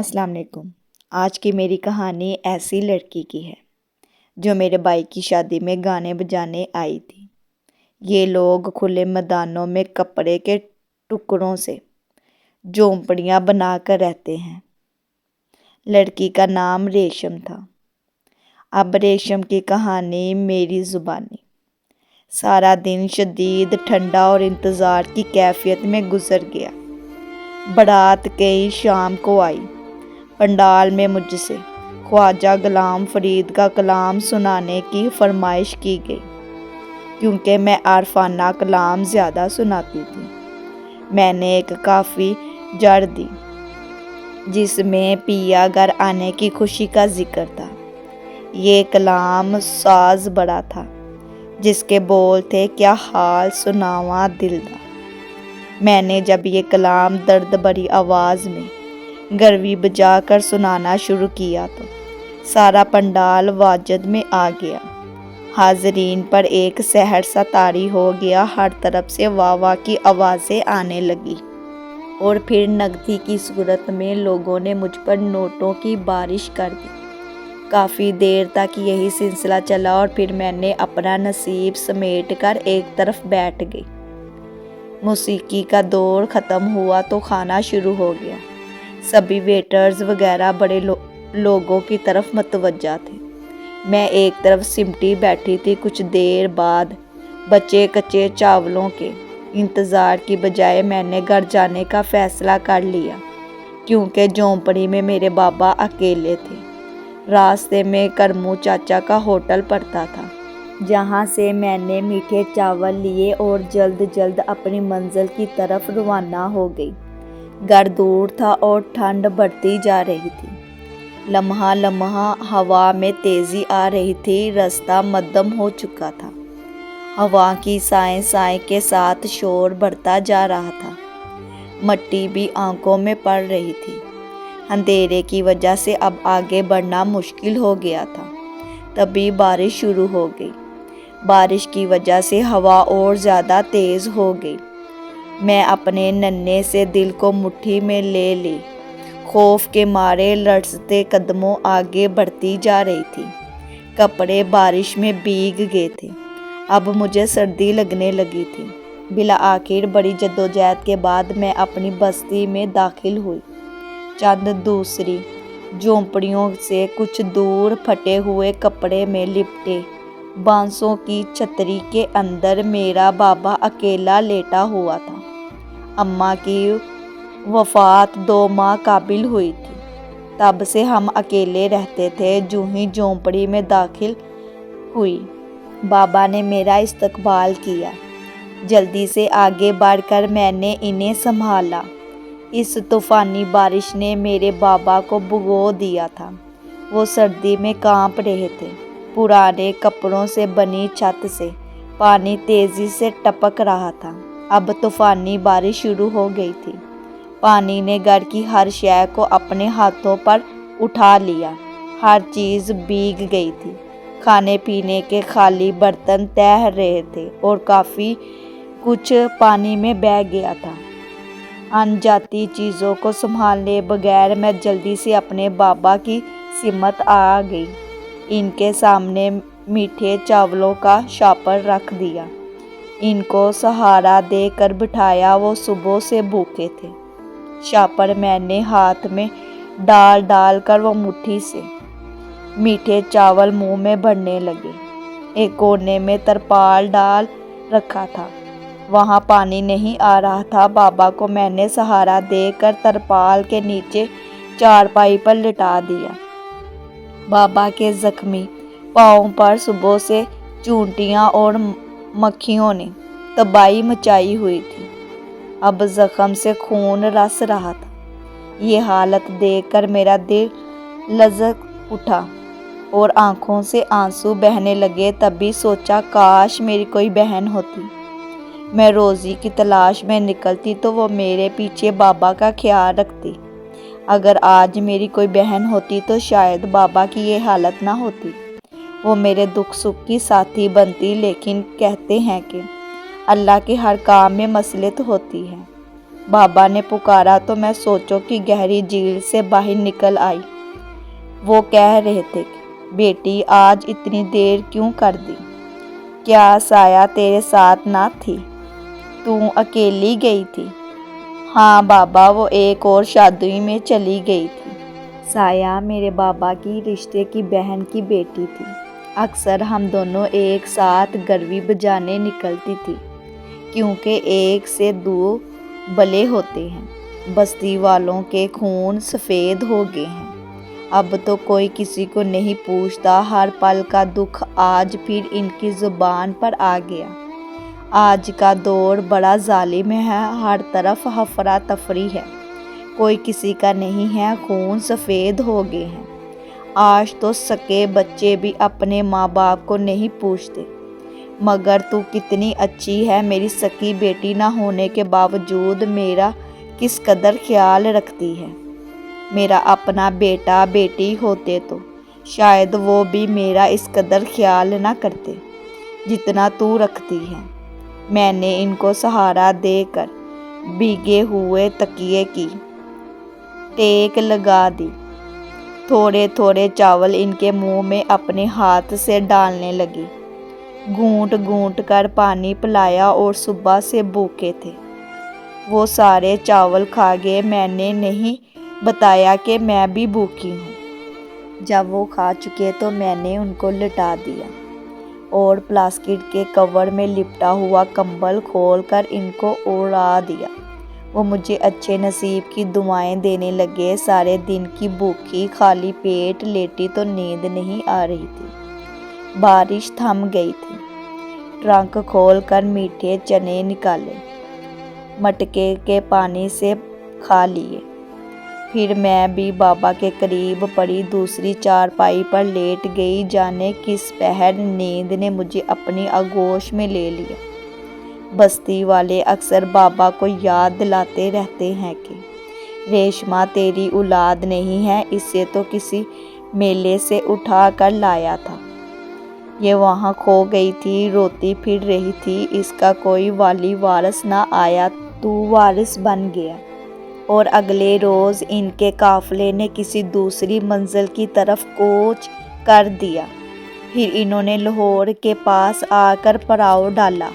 السلام علیکم۔ آج کی میری کہانی ایسی لڑکی کی ہے جو میرے بھائی کی شادی میں گانے بجانے آئی تھی۔ یہ لوگ کھلے میدانوں میں کپڑے کے ٹکڑوں سے جھونپڑیاں بنا کر رہتے ہیں۔ لڑکی کا نام ریشم تھا۔ اب ریشم کی کہانی میری زبانی۔ سارا دن شدید ٹھنڈا اور انتظار کی کیفیت میں گزر گیا۔ بارات کئی شام کو آئی۔ پنڈال میں مجھ سے خواجہ غلام فرید کا کلام سنانے کی فرمائش کی گئی، کیونکہ میں عارفانہ کلام زیادہ سناتی تھی۔ میں نے ایک کافی جڑ دی جس میں پیا گھر آنے کی خوشی کا ذکر تھا۔ یہ کلام ساز بڑا تھا جس کے بول تھے، کیا حال سناواں دل دا۔ میں نے جب یہ کلام درد بھری آواز میں گروی بجا کر سنانا شروع کیا تو سارا پنڈال واجد میں آ گیا۔ حاضرین پر ایک سحر سا طاری ہو گیا۔ ہر طرف سے واہ واہ کی آوازیں آنے لگی اور پھر نگتی کی صورت میں لوگوں نے مجھ پر نوٹوں کی بارش کر دی۔ کافی دیر تک یہی سلسلہ چلا اور پھر میں نے اپنا نصیب سمیٹ کر ایک طرف بیٹھ گئی۔ موسیقی کا دور ختم ہوا تو کھانا شروع ہو گیا۔ سبھی ویٹرز وغیرہ بڑے لوگوں کی طرف متوجہ تھے۔ میں ایک طرف سمٹی بیٹھی تھی۔ کچھ دیر بعد بچے کچے چاولوں کے انتظار کی بجائے میں نے گھر جانے کا فیصلہ کر لیا، کیونکہ جھونپڑی میں میرے بابا اکیلے تھے۔ راستے میں کرمو چاچا کا ہوٹل پڑتا تھا، جہاں سے میں نے میٹھے چاول لیے اور جلد اپنی منزل کی طرف روانہ ہو گئی۔ گھر دور تھا اور ٹھنڈ بڑھتی جا رہی تھی۔ لمحہ لمحہ ہوا میں تیزی آ رہی تھی۔ رستہ مدھم ہو چکا تھا۔ ہوا کی سائیں سائیں کے ساتھ شور بڑھتا جا رہا تھا۔ مٹی بھی آنکھوں میں پڑ رہی تھی۔ اندھیرے کی وجہ سے اب آگے بڑھنا مشکل ہو گیا تھا۔ تبھی بارش شروع ہو گئی۔ بارش کی وجہ سے ہوا اور زیادہ تیز ہو گئی۔ میں اپنے ننھے سے دل کو مٹھی میں لے لی، خوف کے مارے لرزتے قدموں آگے بڑھتی جا رہی تھی۔ کپڑے بارش میں بھیگ گئے تھے۔ اب مجھے سردی لگنے لگی تھی۔ بالآخر بڑی جدوجہد کے بعد میں اپنی بستی میں داخل ہوئی۔ چند دوسری جھونپڑیوں سے کچھ دور پھٹے ہوئے کپڑے میں لپٹے بانسوں کی چھتری کے اندر میرا بابا اکیلا لیٹا ہوا تھا۔ اماں کی وفات 2 ماہ قبل ہوئی تھی۔ تب سے ہم اکیلے رہتے تھے۔ جو ہی جھونپڑی میں داخل ہوئی، بابا نے میرا استقبال کیا۔ جلدی سے آگے بڑھ کر میں نے انہیں سنبھالا۔ اس طوفانی بارش نے میرے بابا کو بھگو دیا تھا۔ وہ سردی میں کانپ رہے تھے۔ پرانے کپڑوں سے بنی چھت سے پانی تیزی سے ٹپک رہا تھا۔ اب طوفانی بارش شروع ہو گئی تھی۔ پانی نے گھر کی ہر شے کو اپنے ہاتھوں پر اٹھا لیا۔ ہر چیز بھیگ گئی تھی۔ کھانے پینے کے خالی برتن تیر رہے تھے اور کافی کچھ پانی میں بہہ گیا تھا۔ ان جاتی چیزوں کو سنبھالے بغیر میں جلدی سے اپنے بابا کی سمت آ گئی۔ ان کے سامنے میٹھے چاولوں کا شاپر رکھ دیا۔ ان کو سہارا دے کر بٹھایا۔ وہ صبح سے بھوکے تھے۔ شاپر میں نے ہاتھ میں ڈال کر وہ مٹھی سے میٹھے چاول منہ میں بھرنے لگے۔ ایک کونے میں ترپال ڈال رکھا تھا، وہاں پانی نہیں آ رہا تھا۔ بابا کو میں نے سہارا دے کر ترپال کے نیچے چارپائی پر لٹا دیا۔ بابا کے زخمی پاؤں پر صبح سے چونٹیاں اور مکھیوں نے تباہی مچائی ہوئی تھی۔ اب زخم سے خون رس رہا تھا۔ یہ حالت دیکھ کر میرا دل لرز اٹھا اور آنکھوں سے آنسو بہنے لگے۔ تبھی سوچا، کاش میری کوئی بہن ہوتی۔ میں روزی کی تلاش میں نکلتی تو وہ میرے پیچھے بابا کا خیال رکھتی۔ اگر آج میری کوئی بہن ہوتی تو شاید بابا کی یہ حالت نہ ہوتی۔ وہ میرے دکھ سکھ کی ساتھی بنتی۔ لیکن کہتے ہیں کہ اللہ کے ہر کام میں مصلحت ہوتی ہے۔ بابا نے پکارا تو میں سوچوں کی گہری جھیل سے باہر نکل آئی۔ وہ کہہ رہے تھے، بیٹی آج اتنی دیر کیوں کر دی؟ کیا سایہ تیرے ساتھ نہ تھی؟ تو اکیلی گئی تھی؟ ہاں بابا، وہ ایک اور شادی میں چلی گئی تھی۔ سایہ میرے بابا کی رشتے کی بہن کی بیٹی تھی۔ اکثر ہم دونوں ایک ساتھ گروی بجانے نکلتی تھی، کیونکہ ایک سے دو بلے ہوتے ہیں۔ بستی والوں کے خون سفید ہو گئے ہیں۔ اب تو کوئی کسی کو نہیں پوچھتا۔ ہر پل کا دکھ آج پھر ان کی زبان پر آ گیا۔ آج کا دور بڑا ظالم ہے، ہر طرف افراتفری ہے، کوئی کسی کا نہیں ہے، خون سفید ہو گئے ہیں۔ آج تو سکے بچے بھی اپنے ماں باپ کو نہیں پوچھتے۔ مگر تو کتنی اچھی ہے، میری سکی بیٹی نہ ہونے کے باوجود میرا کس قدر خیال رکھتی ہے۔ میرا اپنا بیٹا بیٹی ہوتے تو شاید وہ بھی میرا اس قدر خیال نہ کرتے جتنا تو رکھتی ہے۔ میں نے ان کو سہارا دے کر بھیگے ہوئے تکیے کی ٹیک لگا دی، تھوڑے تھوڑے چاول ان کے منہ میں اپنے ہاتھ سے ڈالنے لگی، گھونٹ گھونٹ کر پانی پلایا، اور صبح سے بھوکے تھے۔ وہ سارے چاول کھا گئے۔ میں نے نہیں بتایا کہ میں بھی بھوکی ہوں۔ جب وہ کھا چکے تو میں نے ان کو لٹا دیا اور پلاسٹک کے کور میں لپٹا ہوا کمبل کھول کر ان کو اڑا دیا۔ وہ مجھے اچھے نصیب کی دعائیں دینے لگے۔ سارے دن کی بھوکی خالی پیٹ لیٹی تو نیند نہیں آ رہی تھی۔ بارش تھم گئی تھی۔ ٹرنک کھول کر میٹھے چنے نکالے، مٹکے کے پانی سے کھا لیے۔ پھر میں بھی بابا کے قریب پڑی دوسری چارپائی پر لیٹ گئی۔ جانے کس پہر نیند نے مجھے اپنی آغوش میں لے لیا۔ بستی والے اکثر بابا کو یاد دلاتے رہتے ہیں کہ ریشما تیری اولاد نہیں ہے، اسے تو کسی میلے سے اٹھا کر لایا تھا، یہ وہاں کھو گئی تھی، روتی پھر رہی تھی، اس کا کوئی والی وارث نہ آیا تو وارث بن گیا، اور اگلے روز ان کے قافلے نے کسی دوسری منزل کی طرف کوچ کر دیا۔ پھر انہوں نے لاہور کے پاس آ کر پڑاؤ ڈالا۔